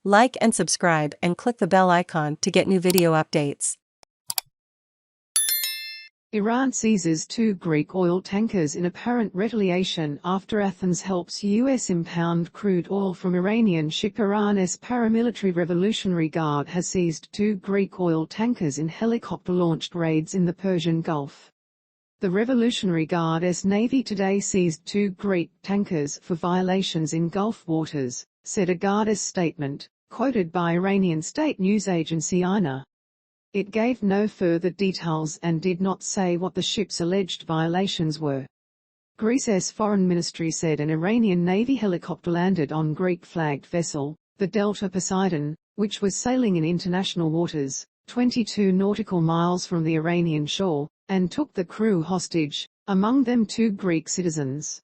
Like and subscribe and click the bell icon to get new video updates. Iran seizes 2 Greek oil tankers in apparent retaliation after Athens helps U.S. impound crude oil from Iranian ship. Iran's paramilitary Revolutionary Guard has seized 2 Greek oil tankers in helicopter-launched raids in the Persian Gulf. The Revolutionary Guard's Navy today seized 2 Greek tankers for violations in Gulf waters, said a Guard's statement, quoted by Iranian state news agency INA. It gave no further details and did not say what the ship's alleged violations were. Greece's foreign ministry said an Iranian Navy helicopter landed on Greek-flagged vessel, the Delta Poseidon, which was sailing in international waters, 22 nautical miles from the Iranian shore, and took the crew hostage, among them 2 Greek citizens.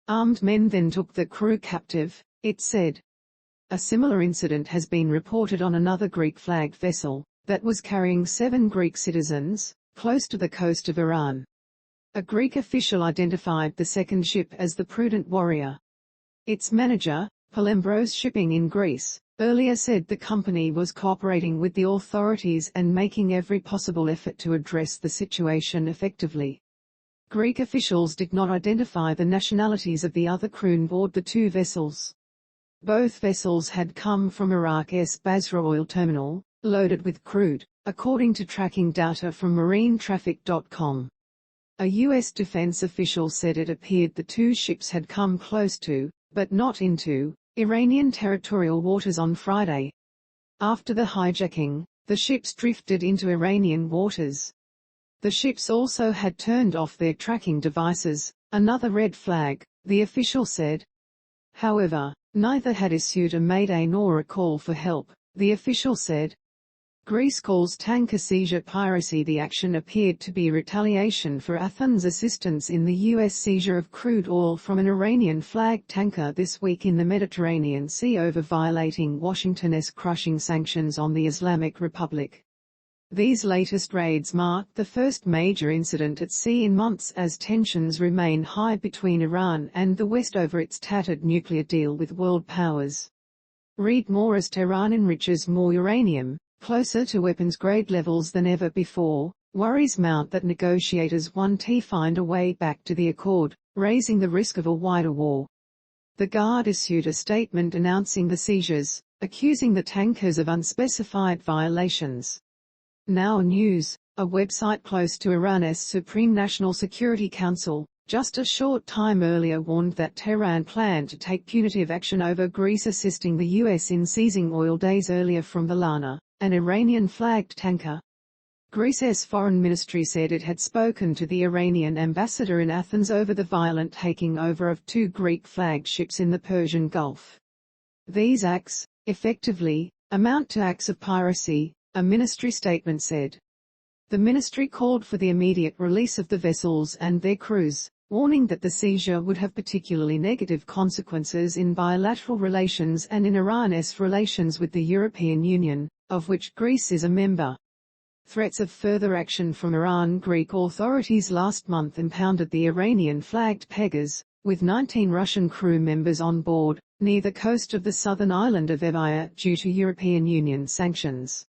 Armed men then took the crew captive, it said. A similar incident has been reported on another Greek-flagged vessel that was carrying 7 Greek citizens, close to the coast of Iran. A Greek official identified the second ship as the Prudent Warrior. Its manager, Palembros Shipping in Greece, earlier said the company was cooperating with the authorities and making every possible effort to address the situation effectively. Greek officials did not identify the nationalities of the other crew on board the 2 vessels. Both vessels had come from Iraq's Basra oil terminal, loaded with crude, according to tracking data from marinetraffic.com. A U.S. defense official said it appeared the 2 ships had come close to, but not into, Iranian territorial waters on Friday. After the hijacking, the ships drifted into Iranian waters. The ships also had turned off their tracking devices, another red flag, the official said. However, neither had issued a mayday nor a call for help, the official said. Greece calls tanker seizure piracy. The action appeared to be retaliation for Athens' assistance in the U.S. seizure of crude oil from an Iranian-flagged tanker this week in the Mediterranean Sea over violating Washington's crushing sanctions on the Islamic Republic. These latest raids mark the first major incident at sea in months as tensions remain high between Iran and the West over its tattered nuclear deal with world powers. Read more as Tehran enriches more uranium, closer to weapons-grade levels than ever before, worries mount that negotiators won't find a way back to the accord, raising the risk of a wider war. The Guard issued a statement announcing the seizures, accusing the tankers of unspecified violations. Now News, a website close to Iran's Supreme National Security Council, just a short time earlier warned that Tehran planned to take punitive action over Greece assisting the U.S. in seizing oil days earlier from the Lana, an Iranian-flagged tanker. Greece's foreign ministry said it had spoken to the Iranian ambassador in Athens over the violent taking over of 2 Greek-flagged ships in the Persian Gulf. These acts, effectively, amount to acts of piracy, a ministry statement said. The ministry called for the immediate release of the vessels and their crews, warning that the seizure would have particularly negative consequences in bilateral relations and in Iran's relations with the European Union, of which Greece is a member. Threats of further action from Iran. Greek authorities last month impounded the Iranian-flagged Pegasus, with 19 Russian crew members on board, near the coast of the southern island of Evia due to European Union sanctions.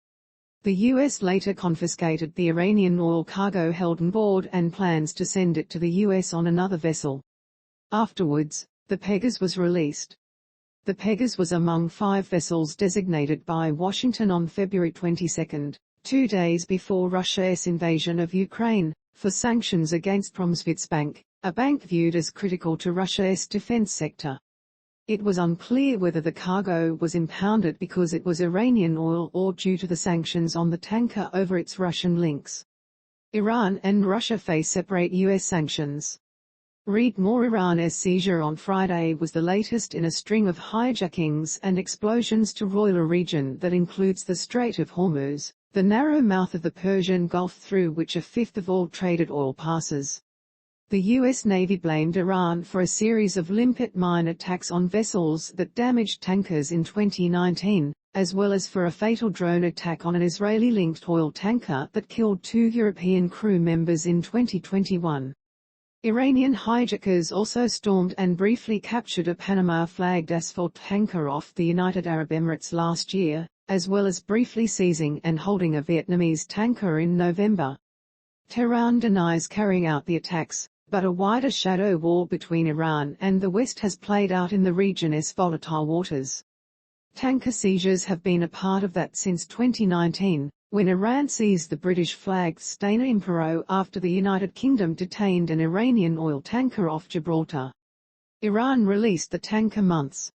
The U.S. later confiscated the Iranian oil cargo held on board and plans to send it to the U.S. on another vessel. Afterwards, the Pegasus was released. The Pegasus was among 5 vessels designated by Washington on February 22, 2 days before Russia's invasion of Ukraine, for sanctions against Pромsvitbank, a bank viewed as critical to Russia's defense sector. It was unclear whether the cargo was impounded because it was Iranian oil or due to the sanctions on the tanker over its Russian links. Iran and Russia face separate U.S. sanctions. Read more. Iran's seizure on Friday was the latest in a string of hijackings and explosions to roil a region that includes the Strait of Hormuz, the narrow mouth of the Persian Gulf through which a fifth of all traded oil passes. The U.S. Navy blamed Iran for a series of limpet mine attacks on vessels that damaged tankers in 2019, as well as for a fatal drone attack on an Israeli-linked oil tanker that killed 2 European crew members in 2021. Iranian hijackers also stormed and briefly captured a Panama-flagged asphalt tanker off the United Arab Emirates last year, as well as briefly seizing and holding a Vietnamese tanker in November. Tehran denies carrying out the attacks, but a wider shadow war between Iran and the West has played out in the region as volatile waters. Tanker seizures have been a part of that since 2019, when Iran seized the British-flagged Stena Impero after the United Kingdom detained an Iranian oil tanker off Gibraltar. Iran released the tanker months